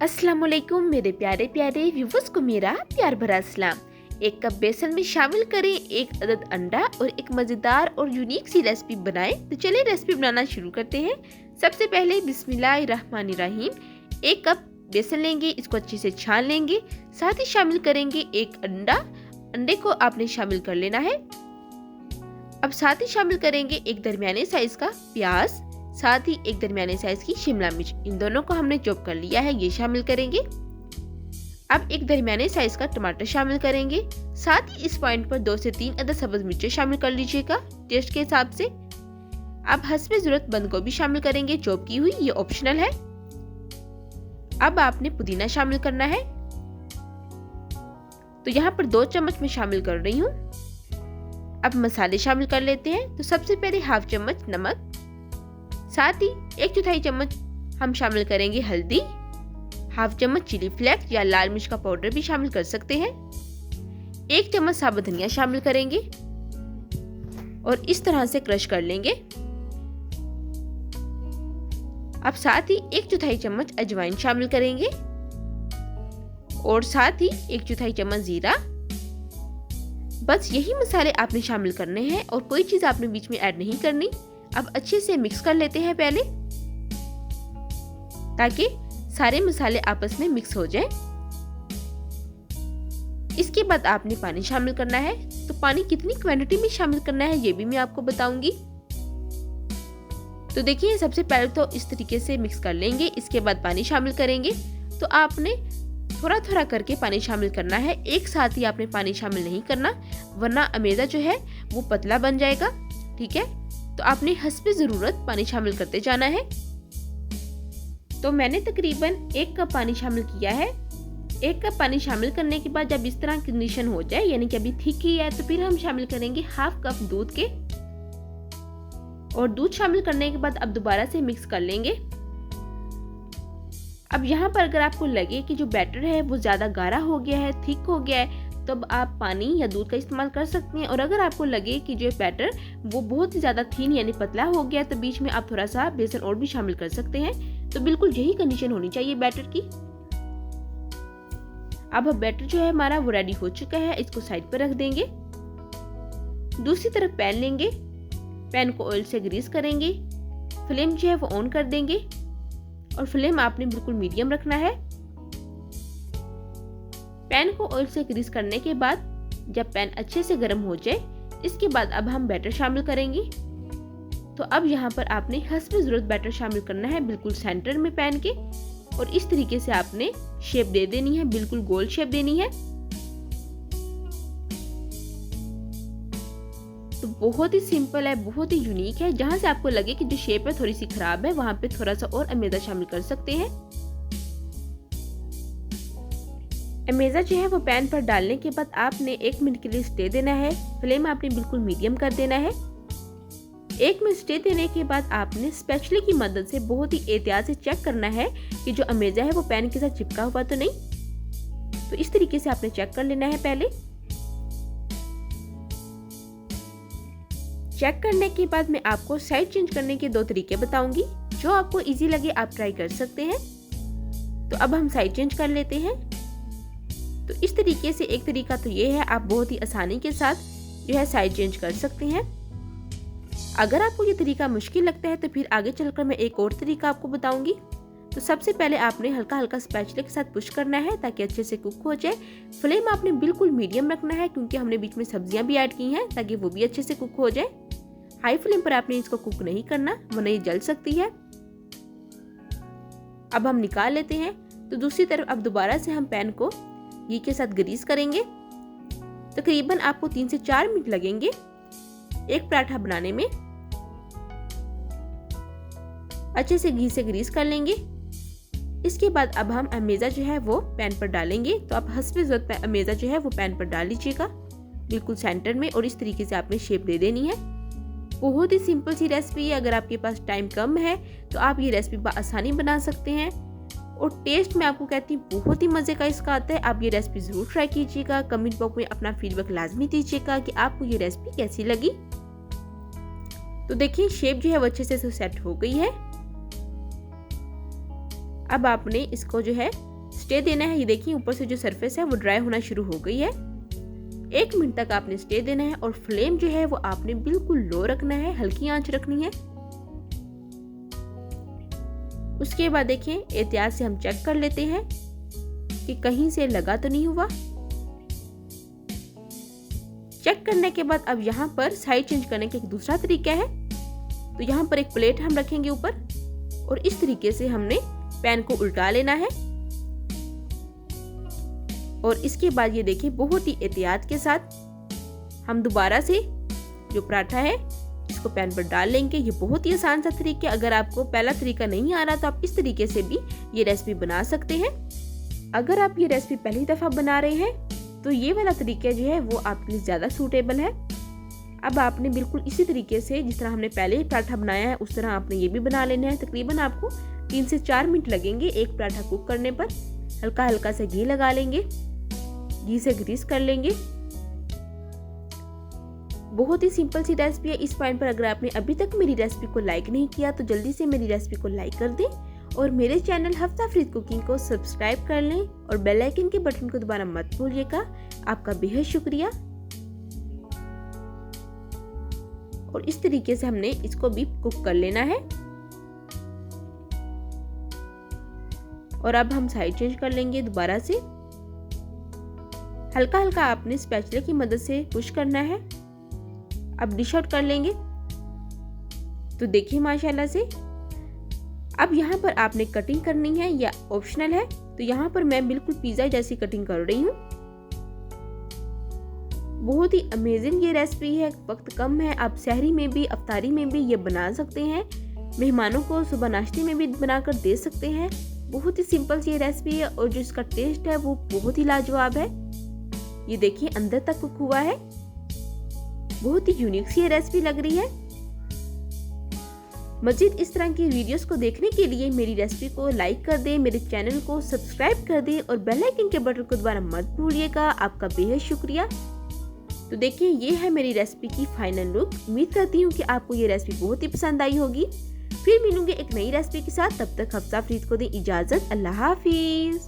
अस्सलाम वालेकुम मेरे प्यारे प्यारे व्यूवर्स को मेरा प्यार भरा सलाम। एक कप बेसन में शामिल करें एक अदद अंडा और एक मज़ेदार और यूनिक सी रेसिपी बनाएं। तो चलिए रेसिपी बनाना शुरू करते हैं। सबसे पहले बिस्मिल्लाहिर्रहमानिर्रहीम। एक कप बेसन लेंगे, इसको अच्छे से छान लेंगे। साथ ही शामिल करेंगे एक अंडा। अंडे को आपने शामिल कर लेना है। अब साथ ही शामिल करेंगे एक दरमियाने साइज का प्याज, साथ ही एक दरमियाने साइज की शिमला मिर्च। इन दोनों को हमने चॉप कर लिया है, ये शामिल करेंगे। अब एक दरमियाने साइज का टमाटर शामिल करेंगे। साथ ही इस पॉइंट पर 2 से 3 अदद सब्ज मिर्चें शामिल कर लीजिएगा टेस्ट के हिसाब से। अब हस्बे जरूरत बंद गोभी शामिल करेंगे चॉप की हुई, ये ऑप्शनल है। अब आपने पुदीना शामिल करना है, तो यहाँ पर 2 चम्मच मैं शामिल कर रही हूँ। अब मसाले शामिल कर लेते हैं। तो सबसे पहले हाफ चम्मच नमक, साथ ही 1/4 चम्मच हम शामिल करेंगे हल्दी, हाफ चम्मच चिली फ्लेक्स या लाल मिर्च का पाउडर भी शामिल कर सकते हैं। 1 चम्मच साबुत धनिया शामिल करेंगे और इस तरह से क्रश कर लेंगे। अब साथ ही 1/4 चम्मच अजवाइन शामिल करेंगे और साथ ही 1/4 चम्मच जीरा। बस यही मसाले आपने शामिल करने हैं और कोई चीज आपने बीच में ऐड नहीं करनी। अब अच्छे से मिक्स कर लेते हैं पहले, ताकि सारे मसाले आपस में मिक्स हो जाएं। इसके बाद आपने पानी शामिल करना है। तो पानी कितनी क्वांटिटी में शामिल करना है ये भी मैं आपको बताऊंगी। तो देखिए, सबसे पहले तो इस तरीके से मिक्स कर लेंगे, इसके बाद पानी शामिल करेंगे। तो आपने थोड़ा थोड़ा करके पानी शामिल करना है, एक साथ ही आपने पानी शामिल नहीं करना, वरना अमेज़ा जो है वो पतला बन जाएगा। ठीक है, तो आपने हस्बे ज़रूरत पानी शामिल करते जाना है। तो मैंने तकरीबन 1 कप पानी शामिल किया है। 1 कप पानी शामिल करने के बाद जब इस तरह कंडीशन हो जाए, यानी कि अभी थिक ही है, तो फिर हम शामिल करेंगे हाफ कप दूध के। और दूध शामिल करने के बाद अब दोबारा से मिक्स कर लेंगे। अब यहाँ पर अगर आपको लगे कि जो बैटर है वो ज़्यादा गाढ़ा हो गया है, थिक हो गया है, तो अब आप पानी या दूध का इस्तेमाल कर सकते हैं। और अगर आपको लगे कि जो बैटर वो बहुत ही ज़्यादा थीन यानी पतला हो गया, तो बीच में आप थोड़ा सा बेसन और भी शामिल कर सकते हैं। तो बिल्कुल यही कंडीशन होनी चाहिए बैटर की। अब बैटर जो है हमारा वो रेडी हो चुका है, इसको साइड पर रख देंगे। दूसरी तरफ पैन लेंगे, पैन को ऑयल से ग्रीस करेंगे, फ्लेम जो है वो ऑन कर देंगे और फ्लेम आपने बिल्कुल मीडियम रखना है। पैन को ऑयल से ग्रीस करने के बाद जब पैन अच्छे से गर्म हो जाए, इसके बाद अब हम बैटर शामिल करेंगे। तो अब यहाँ पर आपने हस्बे ज़रूरत बैटर शामिल करना है, बिल्कुल सेंटर में पैन के, और इस तरीके से आपने शेप दे देनी है, बिल्कुल गोल शेप देनी है। तो बहुत ही सिंपल है, बहुत ही यूनिक है। जहां से आपको लगे कि जो शेप है थोड़ी सी खराब है, वहां पे थोड़ा सा और अमेज़ा शामिल कर सकते हैं। अमेज़ा जो है वो पैन पर डालने के बाद आपने 1 मिनट के लिए स्टे देना है। फ्लेम आपने बिल्कुल मीडियम कर देना है। 1 मिनट स्टे देने के बाद आपने स्पैचुला की मदद से बहुत ही एहतियात से चेक करना है कि जो अमेज़ा है वो पैन के साथ चिपका हुआ तो नहीं। तो इस तरीके से आपने चेक कर लेना है। पहले चेक करने के बाद मैं आपको साइड चेंज करने के 2 तरीके बताऊंगी, जो आपको इजी लगे आप ट्राई कर सकते हैं। तो अब हम साइड चेंज कर लेते हैं। तो इस तरीके से एक तरीका तो ये है, आप बहुत ही आसानी के साथ जो है साइड चेंज कर सकते हैं। अगर आपको ये तरीका मुश्किल लगता है तो फिर आगे चलकर मैं एक और तरीका आपको बताऊंगी। तो सबसे पहले आपने हल्का हल्का स्पैचुला के साथ पुश करना है ताकि अच्छे से कुक हो जाए। फ्लेम आपने बिल्कुल मीडियम रखना है, क्योंकि हमने बीच में सब्जियां भी ऐड की हैं, ताकि वो भी अच्छे से कुक हो जाए। हाई फ्लेम पर आपने इसको कुक नहीं करना, वरना ये जल सकती है। अब हम निकाल लेते हैं। तो दूसरी तरफ अब दोबारा से हम पैन को घी के साथ ग्रीस करेंगे। तकरीबन आपको 3 से 4 मिनट लगेंगे एक पराठा बनाने में। अच्छे से घी से ग्रीस कर लेंगे। इसके बाद अब हम अमेज़ा जो है वो पैन पर डालेंगे। तो आप हस्बे ज़रूरत अमेज़ा जो है वो पैन पर डाल लीजिएगा, बिल्कुल सेंटर में, और इस तरीके से आपने शेप दे देनी है। बहुत ही सिंपल सी रेसिपी है। अगर आपके पास टाइम कम है तो आप ये रेसिपी बआसानी बना सकते हैं, और टेस्ट मैं आपको कहती हूँ बहुत ही मज़े का इसका आता है। आप ये रेसिपी ज़रूर ट्राई कीजिएगा। कमेंट बॉक्स में अपना फीडबैक लाजमी दीजिएगा कि आपको ये रेसिपी कैसी लगी। तो देखिए, शेप जो है वो अच्छे से सेट हो गई है। अब आपने इसको जो है स्टे देना है। ये देखिए ऊपर से जो सरफेस है वो ड्राई होना शुरू हो गई है। 1 मिनट तक आपने स्टे देना है और फ्लेम जो है वो आपने बिल्कुल लो रखना है, हल्की आंच रखनी है। उसके बाद देखिए एहतियात से हम चेक कर लेते हैं कि कहीं से लगा तो नहीं हुआ। चेक करने के बाद अब यहाँ पर साइड चेंज करने का एक दूसरा तरीका है। तो यहाँ पर एक प्लेट हम रखेंगे ऊपर और इस तरीके से हमने पैन को उल्टा लेना है। और इसके बाद ये देखिए बहुत ही एहतियात के साथ हम दोबारा से जो पराठा है इसको पैन पर डाल लेंगे। ये बहुत ही आसान सा तरीका है। अगर आपको पहला तरीका नहीं आ रहा तो आप इस तरीके से भी ये रेसिपी बना सकते हैं। अगर आप ये रेसिपी पहली दफ़ा बना रहे हैं तो ये वाला तरीका जो है वो आपके लिए ज़्यादा सूटेबल है। अब आपने बिल्कुल इसी तरीके से जिस तरह हमने पहले पराठा बनाया है उस तरह आपने ये भी बना लेना है। तकरीबन आपको 3 से 4 मिनट लगेंगे एक पराठा कुक करने पर। हल्का हल्का सा घी लगा लेंगे, घी से ग्रीस कर लेंगे। बहुत ही सिंपल सी रेसिपी है। इस पॉइंट पर अगर आपने अभी तक मेरी रेसिपी को लाइक नहीं किया तो जल्दी से मेरी रेसिपी को लाइक कर दें और मेरे चैनल हफ्ता फरीद कुकिंग को सब्सक्राइब कर लें और बेल आइकन के बटन को दबाना मत भूलिएगा। आपका बेहद शुक्रिया। और इस तरीके से हमने इसको भी कुक कर लेना है। और अब हम साइड चेंज कर लेंगे दोबारा से। हल्का हल्का आपने स्पैचुला की मदद से पुश करना है। अब डिश आउट कर लेंगे। तो देखिए माशाल्लाह से अब यहाँ पर आपने कटिंग करनी है या ऑप्शनल है। तो यहाँ पर मैं बिल्कुल पिज्जा जैसी कटिंग कर रही हूँ। बहुत ही अमेजिंग ये रेसिपी है। वक्त कम है, आप सहरी में भी अफ्तारी में भी ये बना सकते हैं। मेहमानों को सुबह नाश्ते में भी बनाकर दे सकते हैं। बहुत ही सिंपल सी रेसिपी है और जो इसका टेस्ट है वो बहुत ही लाजवाब है। ये देखिए अंदर तक कुक हुआ है। बहुत ही यूनिक सी रेसिपी लग रही है। मजीद इस तरह की वीडियोस को देखने के लिए मेरी रेसिपी को लाइक कर दें, मेरे चैनल को सब्सक्राइब कर दें और बेल आइकन के बटन को दबाना मत भूलिएगा। आपका बेहद शुक्रिया। तो देखिए ये है मेरी रेसिपी की फाइनल लुक। उम्मीद करती हूँ कि आपको ये रेसिपी बहुत ही पसंद आई होगी। फिर मिलूंगी एक नई रेसिपी के साथ। तब तक हफ्ता फरीद को दें इजाज़त। अल्लाह हाफिज़।